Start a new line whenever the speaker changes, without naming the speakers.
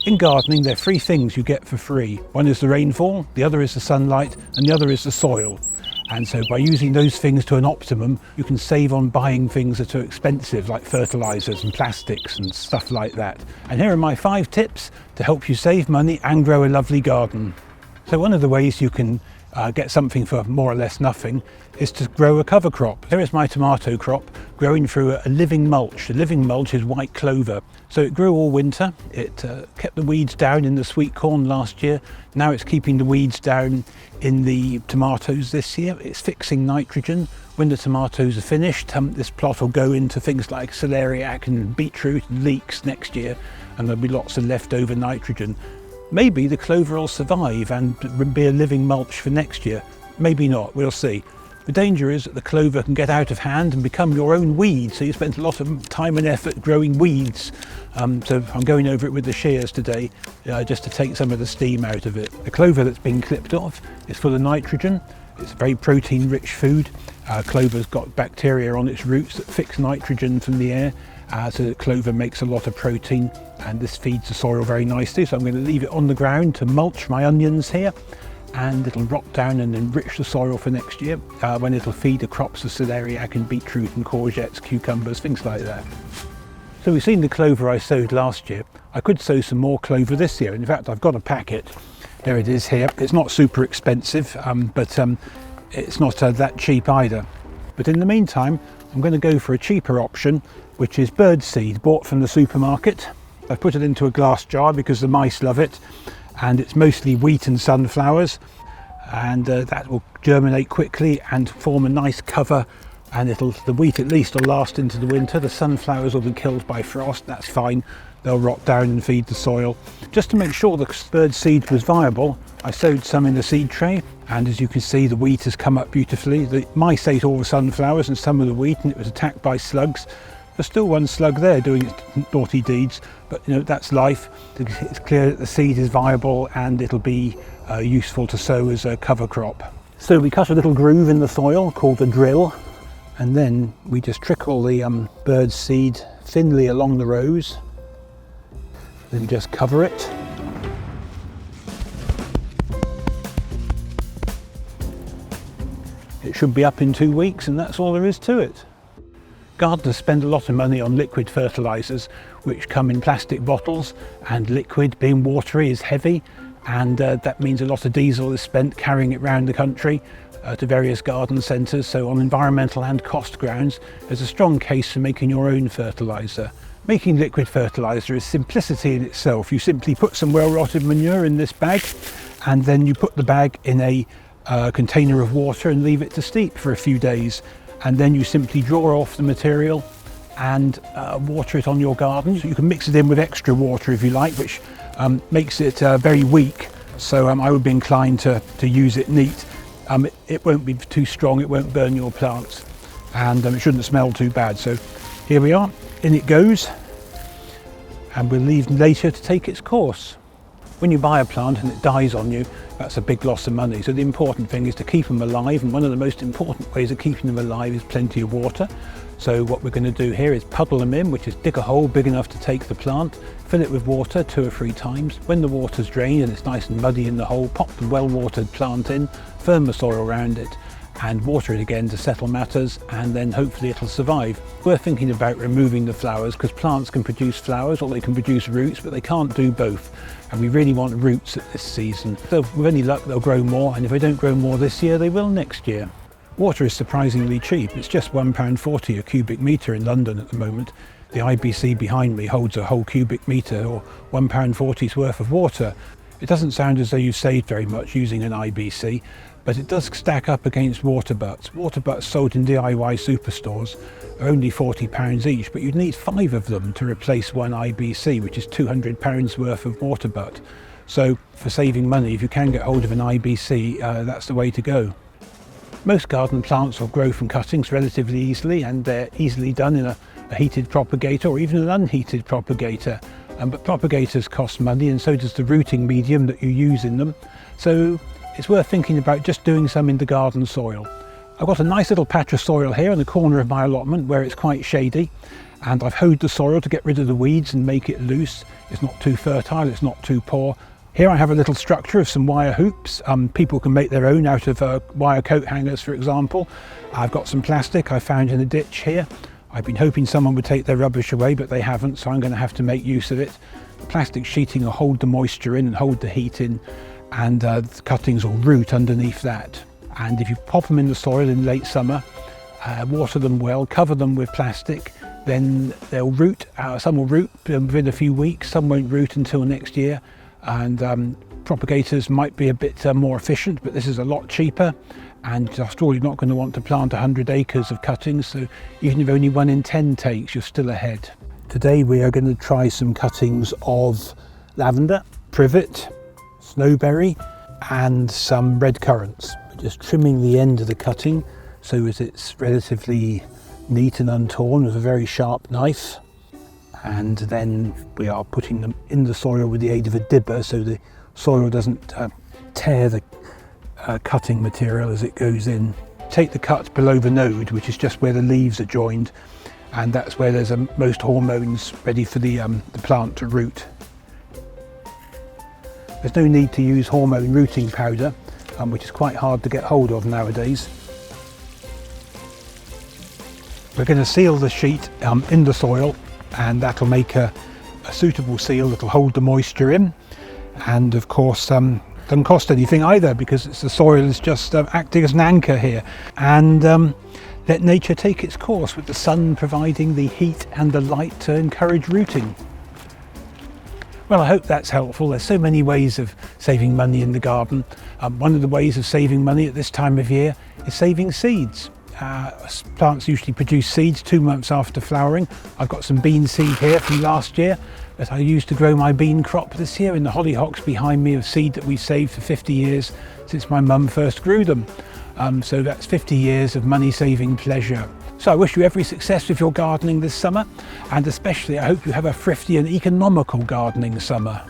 In gardening, there are three things you get for free. One is the rainfall, the other is the sunlight, and the other is the soil. And so by using those things to an optimum, you can save on buying things that are expensive, like fertilisers and plastics and stuff like that. And here are my 5 tips to help you save money and grow a lovely garden. So one of the ways you can get something for more or less nothing is to grow a cover crop. Here is my tomato crop growing through a living mulch. The living mulch is white clover. So it grew all winter. It kept the weeds down in the sweet corn last year. Now it's keeping the weeds down in the tomatoes this year. It's fixing nitrogen. When the tomatoes are finished, this plot will go into things like celeriac and beetroot and leeks next year, and there'll be lots of leftover nitrogen. Maybe the clover will survive and be a living mulch for next year. Maybe not, we'll see. The danger is that the clover can get out of hand and become your own weed, so you spent a lot of time and effort growing weeds. So I'm going over it with the shears today, just to take some of the steam out of it. The clover that's been clipped off is full of nitrogen. It's a very protein-rich food. Clover's got bacteria on its roots that fix nitrogen from the air. So the clover makes a lot of protein, and this feeds the soil very nicely. So I'm going to leave it on the ground to mulch my onions here, and it'll rot down and enrich the soil for next year when it'll feed the crops of celeriac and beetroot and courgettes, cucumbers, things like that. So we've seen the clover I sowed last year. I could sow some more clover this year. In fact, I've got a packet. There it is here. It's not super expensive, but it's not that cheap either. But in the meantime, I'm going to go for a cheaper option, which is bird seed bought from the supermarket. I've put it into a glass jar because the mice love it, and it's mostly wheat and sunflowers, and that will germinate quickly and form a nice cover, and the wheat at least will last into the winter. The sunflowers will be killed by frost, that's fine. They'll rot down and feed the soil. Just to make sure the bird seed was viable, I sowed some in the seed tray, and as you can see, the wheat has come up beautifully. The mice ate all the sunflowers and some of the wheat, and it was attacked by slugs. There's still one slug there doing its naughty deeds, but that's life. It's clear that the seed is viable and it'll be useful to sow as a cover crop. So we cut a little groove in the soil called the drill, and then we just trickle the bird seed thinly along the rows. Then just cover it. It should be up in 2 weeks, and that's all there is to it. Gardeners spend a lot of money on liquid fertilisers, which come in plastic bottles, and liquid, being watery, is heavy, and that means a lot of diesel is spent carrying it around the country to various garden centres. So on environmental and cost grounds, there's a strong case for making your own fertiliser. Making liquid fertiliser is simplicity in itself. You simply put some well-rotted manure in this bag, and then you put the bag in a container of water and leave it to steep for a few days. And then you simply draw off the material and water it on your garden. You can mix it in with extra water if you like, which makes it very weak. So I would be inclined to use it neat. It won't be too strong, it won't burn your plants, and it shouldn't smell too bad. So here we are, in it goes, and we'll leave nature to take its course. When you buy a plant and it dies on you, that's a big loss of money. So the important thing is to keep them alive, and one of the most important ways of keeping them alive is plenty of water. So what we're going to do here is puddle them in, which is dig a hole big enough to take the plant, fill it with water 2 or 3 times. When the water's drained and it's nice and muddy in the hole, pop the well-watered plant in, firm the soil around it, and water it again to settle matters, and then hopefully it'll survive. We're thinking about removing the flowers, because plants can produce flowers or they can produce roots, but they can't do both. And we really want roots at this season. So with any luck they'll grow more, and if they don't grow more this year, they will next year. Water is surprisingly cheap. It's just £1.40 a cubic metre in London at the moment. The IBC behind me holds a whole cubic metre, or £1.40's worth of water. It doesn't sound as though you've saved very much using an IBC, but it does stack up against water butts. Water butts sold in DIY superstores are only £40 each, but you'd need 5 of them to replace one IBC, which is £200 worth of water butt. So for saving money, if you can get hold of an IBC, that's the way to go. Most garden plants will grow from cuttings relatively easily, and they're easily done in a heated propagator or even an unheated propagator. But propagators cost money, and so does the rooting medium that you use in them. So it's worth thinking about just doing some in the garden soil. I've got a nice little patch of soil here in the corner of my allotment where it's quite shady, and I've hoed the soil to get rid of the weeds and make it loose. It's not too fertile, it's not too poor. Here I have a little structure of some wire hoops. People can make their own out of wire coat hangers, for example. I've got some plastic I found in a ditch here. I've been hoping someone would take their rubbish away, but they haven't, so I'm going to have to make use of it. The plastic sheeting will hold the moisture in and hold the heat in, and the cuttings will root underneath that. And if you pop them in the soil in late summer, water them well, cover them with plastic, then they'll root. Some will root within a few weeks, some won't root until next year. And propagators might be a bit more efficient, but this is a lot cheaper. And after all, you're not going to want to plant 100 acres of cuttings, so even if only 1 in 10 takes, you're still ahead. Today we are going to try some cuttings of lavender, privet, snowberry and some red currants. We're just trimming the end of the cutting so as it's relatively neat and untorn with a very sharp knife. And then we are putting them in the soil with the aid of a dibber so the soil doesn't tear the cutting material as it goes in. Take the cut below the node, which is just where the leaves are joined, and that's where there's most hormones ready for the plant to root. There's no need to use hormone rooting powder, which is quite hard to get hold of nowadays. We're going to seal the sheet in the soil, and that'll make a suitable seal that'll hold the moisture in, and of course doesn't cost anything either, because the soil is just acting as an anchor here. And let nature take its course, with the sun providing the heat and the light to encourage rooting. Well, I hope that's helpful. There's so many ways of saving money in the garden. One of the ways of saving money at this time of year is saving seeds. Plants usually produce seeds 2 months after flowering. I've got some bean seed here from last year that I used to grow my bean crop this year, in the hollyhocks behind me, of seed that we've saved for 50 years since my mum first grew them. So that's 50 years of money saving pleasure. So I wish you every success with your gardening this summer, and especially I hope you have a thrifty and economical gardening summer.